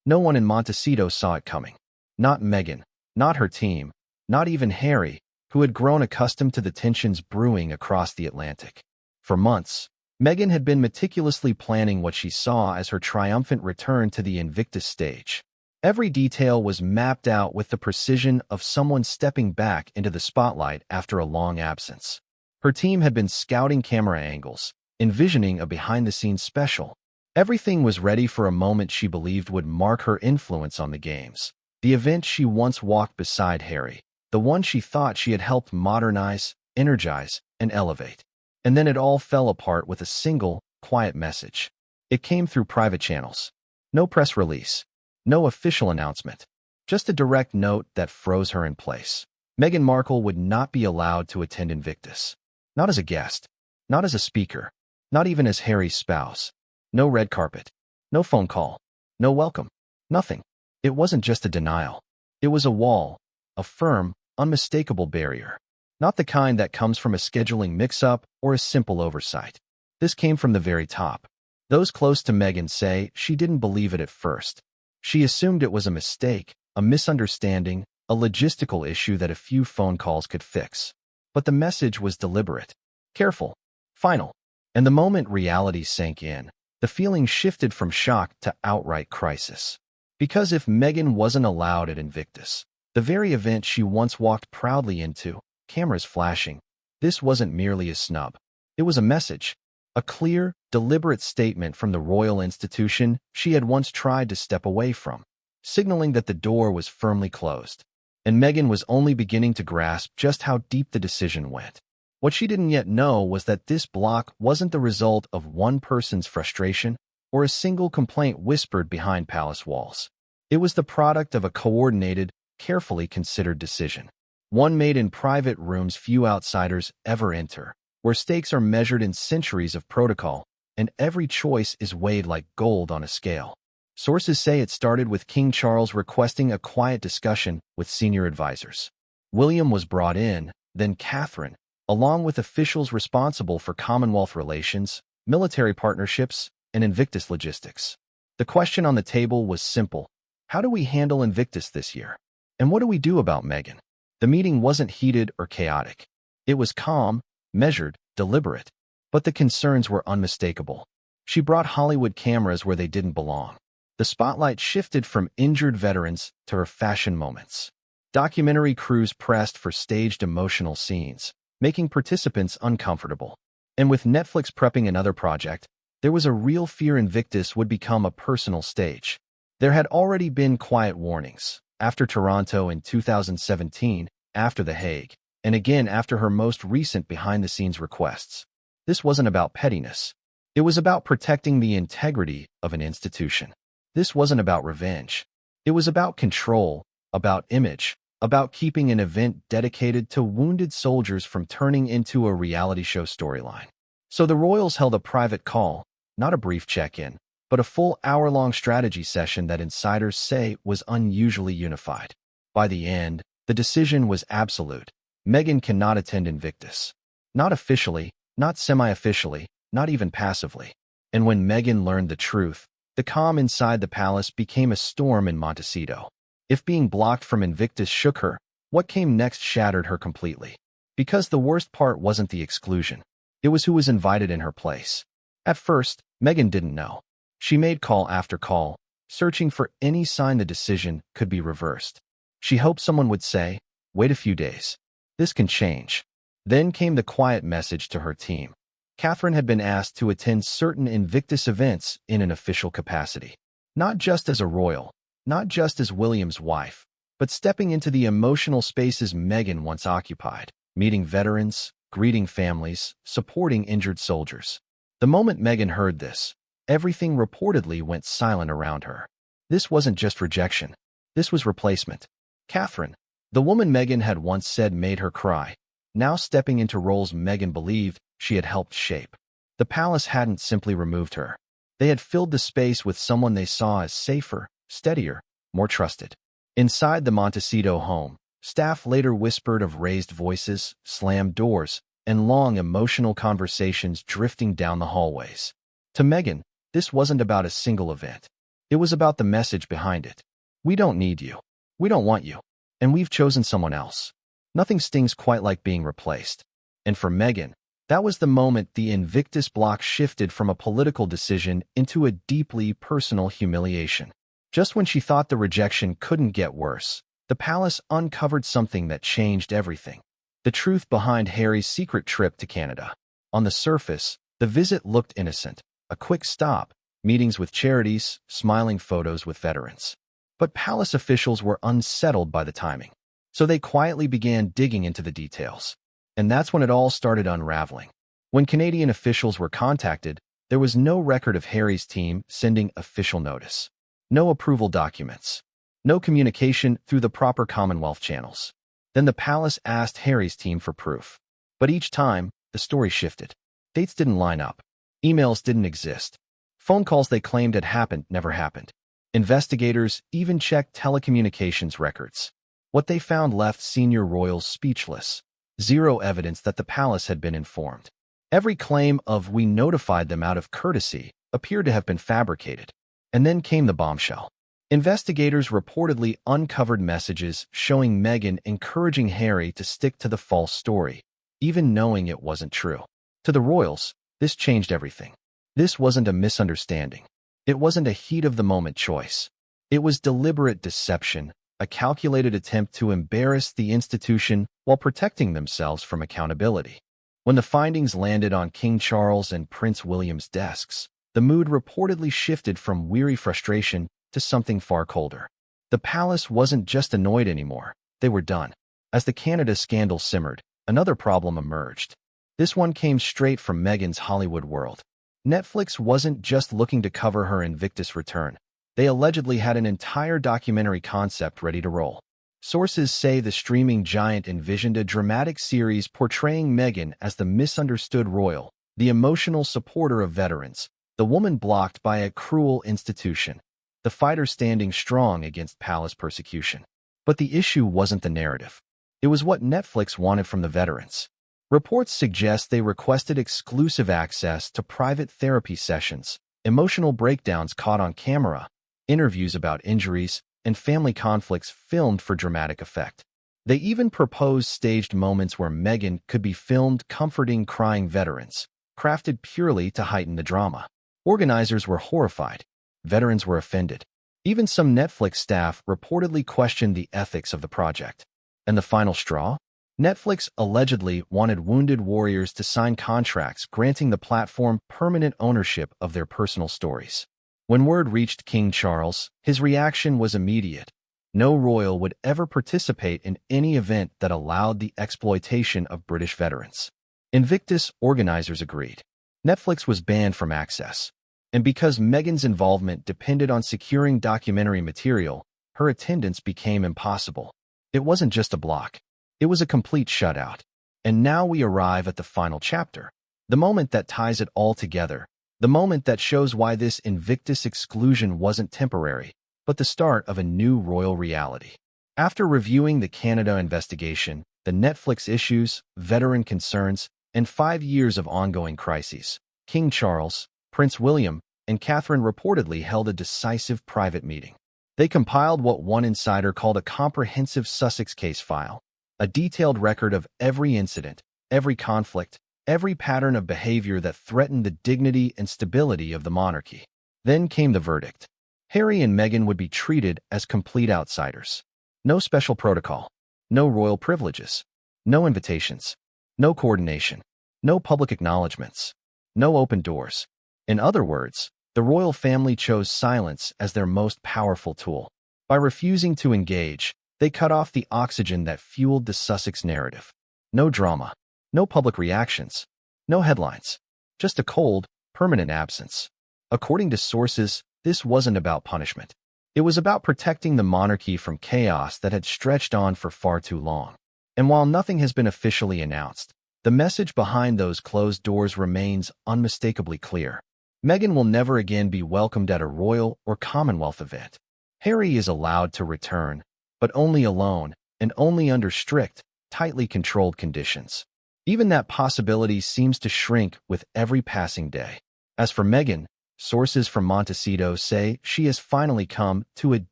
No one in Montecito saw it coming. Not Meghan, not her team, not even Harry, who had grown accustomed to the tensions brewing across the Atlantic. For months, Meghan had been meticulously planning what she saw as her triumphant return to the Invictus stage. Every detail was mapped out with the precision of someone stepping back into the spotlight after a long absence. Her team had been scouting camera angles, envisioning a behind-the-scenes special. Everything was ready for a moment she believed would mark her influence on the games. The event she once walked beside Harry, the one she thought she had helped modernize, energize, and elevate. And then it all fell apart with a single, quiet message. It came through private channels. No press release. No official announcement. Just a direct note that froze her in place. Meghan Markle would not be allowed to attend Invictus. Not as a guest. Not as a speaker. Not even as Harry's spouse. No red carpet. No phone call. No welcome. Nothing. It wasn't just a denial. It was a wall. A firm, unmistakable barrier. Not the kind that comes from a scheduling mix-up or a simple oversight. This came from the very top. Those close to Meghan say she didn't believe it at first. She assumed it was a mistake, a misunderstanding, a logistical issue that a few phone calls could fix. But the message was deliberate, careful, final. And the moment reality sank in, the feeling shifted from shock to outright crisis. Because if Meghan wasn't allowed at Invictus, the very event she once walked proudly into, cameras flashing, this wasn't merely a snub. It was a message. A clear, deliberate statement from the royal institution she had once tried to step away from, signaling that the door was firmly closed. And Meghan was only beginning to grasp just how deep the decision went. What she didn't yet know was that this block wasn't the result of one person's frustration or a single complaint whispered behind palace walls. It was the product of a coordinated, carefully considered decision. One made in private rooms few outsiders ever enter, where stakes are measured in centuries of protocol, and every choice is weighed like gold on a scale. Sources say it started with King Charles requesting a quiet discussion with senior advisors. William was brought in, then Catherine, along with officials responsible for Commonwealth relations, military partnerships, and Invictus logistics. The question on the table was simple. How do we handle Invictus this year? And what do we do about Meghan? The meeting wasn't heated or chaotic. It was calm, measured, deliberate, but the concerns were unmistakable. She brought Hollywood cameras where they didn't belong. The spotlight shifted from injured veterans to her fashion moments. Documentary crews pressed for staged emotional scenes, making participants uncomfortable. And with Netflix prepping another project, there was a real fear Invictus would become a personal stage. There had already been quiet warnings, after Toronto in 2017, after The Hague, and again after her most recent behind-the-scenes requests. This wasn't about pettiness. It was about protecting the integrity of an institution. This wasn't about revenge. It was about control, about image, about keeping an event dedicated to wounded soldiers from turning into a reality show storyline. So the royals held a private call, not a brief check-in, but a full hour-long strategy session that insiders say was unusually unified. By the end, the decision was absolute. Meghan cannot attend Invictus. Not officially, not semi-officially, not even passively. And when Meghan learned the truth, the calm inside the palace became a storm in Montecito. If being blocked from Invictus shook her, what came next shattered her completely. Because the worst part wasn't the exclusion. It was who was invited in her place. At first, Meghan didn't know. She made call after call, searching for any sign the decision could be reversed. She hoped someone would say, "Wait a few days. This can change." Then came the quiet message to her team. Catherine had been asked to attend certain Invictus events in an official capacity. Not just as a royal, not just as William's wife, but stepping into the emotional spaces Meghan once occupied, meeting veterans, greeting families, supporting injured soldiers. The moment Meghan heard this, everything reportedly went silent around her. This wasn't just rejection. This was replacement. Catherine, the woman Meghan had once said made her cry, now stepping into roles Meghan believed she had helped shape. The palace hadn't simply removed her. They had filled the space with someone they saw as safer, steadier, more trusted. Inside the Montecito home, staff later whispered of raised voices, slammed doors, and long emotional conversations drifting down the hallways. To Meghan, this wasn't about a single event. It was about the message behind it. We don't need you. We don't want you. And we've chosen someone else. Nothing stings quite like being replaced. And for Meghan, that was the moment the Invictus block shifted from a political decision into a deeply personal humiliation. Just when she thought the rejection couldn't get worse, the palace uncovered something that changed everything. The truth behind Harry's secret trip to Canada. On the surface, the visit looked innocent. A quick stop, meetings with charities, smiling photos with veterans. But palace officials were unsettled by the timing. So they quietly began digging into the details. And that's when it all started unraveling. When Canadian officials were contacted, there was no record of Harry's team sending official notice. No approval documents. No communication through the proper Commonwealth channels. Then the palace asked Harry's team for proof. But each time, the story shifted. Dates didn't line up. Emails didn't exist. Phone calls they claimed had happened never happened. Investigators even checked telecommunications records. What they found left senior royals speechless. Zero evidence that the palace had been informed. Every claim of "we notified them out of courtesy" appeared to have been fabricated. And then came the bombshell. Investigators reportedly uncovered messages showing Meghan encouraging Harry to stick to the false story, even knowing it wasn't true. To the royals, this changed everything. This wasn't a misunderstanding. It wasn't a heat-of-the-moment choice. It was deliberate deception, a calculated attempt to embarrass the institution while protecting themselves from accountability. When the findings landed on King Charles and Prince William's desks, the mood reportedly shifted from weary frustration to something far colder. The palace wasn't just annoyed anymore. They were done. As the Canada scandal simmered, another problem emerged. This one came straight from Meghan's Hollywood world. Netflix wasn't just looking to cover her Invictus return. They allegedly had an entire documentary concept ready to roll. Sources say the streaming giant envisioned a dramatic series portraying Meghan as the misunderstood royal, the emotional supporter of veterans, the woman blocked by a cruel institution, the fighter standing strong against palace persecution. But the issue wasn't the narrative. It was what Netflix wanted from the veterans. Reports suggest they requested exclusive access to private therapy sessions, emotional breakdowns caught on camera, interviews about injuries, and family conflicts filmed for dramatic effect. They even proposed staged moments where Meghan could be filmed comforting crying veterans, crafted purely to heighten the drama. Organizers were horrified. Veterans were offended. Even some Netflix staff reportedly questioned the ethics of the project. And the final straw? Netflix allegedly wanted wounded warriors to sign contracts granting the platform permanent ownership of their personal stories. When word reached King Charles, his reaction was immediate. No royal would ever participate in any event that allowed the exploitation of British veterans. Invictus organizers agreed. Netflix was banned from access. And because Meghan's involvement depended on securing documentary material, her attendance became impossible. It wasn't just a block. It was a complete shutout. And now we arrive at the final chapter. The moment that ties it all together. The moment that shows why this Invictus exclusion wasn't temporary, but the start of a new royal reality. After reviewing the Canada investigation, the Netflix issues, veteran concerns, and 5 years of ongoing crises, King Charles, Prince William, and Catherine reportedly held a decisive private meeting. They compiled what one insider called a comprehensive Sussex case file, a detailed record of every incident, every conflict, every pattern of behavior that threatened the dignity and stability of the monarchy. Then came the verdict. Harry and Meghan would be treated as complete outsiders. No special protocol, no royal privileges, no invitations, no coordination, no public acknowledgements, no open doors. In other words, the royal family chose silence as their most powerful tool. By refusing to engage, they cut off the oxygen that fueled the Sussex narrative. No drama, no public reactions, no headlines, just a cold, permanent absence. According to sources, this wasn't about punishment. It was about protecting the monarchy from chaos that had stretched on for far too long. And while nothing has been officially announced, the message behind those closed doors remains unmistakably clear. Meghan will never again be welcomed at a royal or Commonwealth event. Harry is allowed to return, but only alone and only under strict, tightly controlled conditions. Even that possibility seems to shrink with every passing day. As for Meghan, Sources from Montecito say she has finally come to a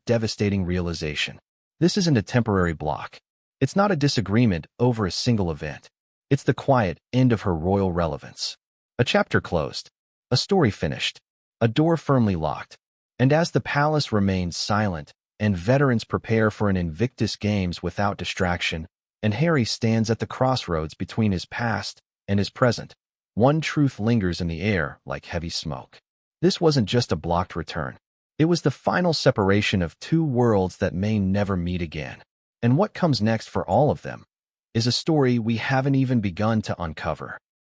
devastating realization. This isn't a temporary block. It's not a disagreement over a single event. It's the quiet end of her royal relevance. A chapter closed. A story finished. A door firmly locked. And as the palace remains silent, and veterans prepare for an Invictus Games without distraction, and Harry stands at the crossroads between his past and his present, one truth lingers in the air like heavy smoke. This wasn't just a blocked return. It was the final separation of two worlds that may never meet again. And what comes next for all of them is a story we haven't even begun to uncover.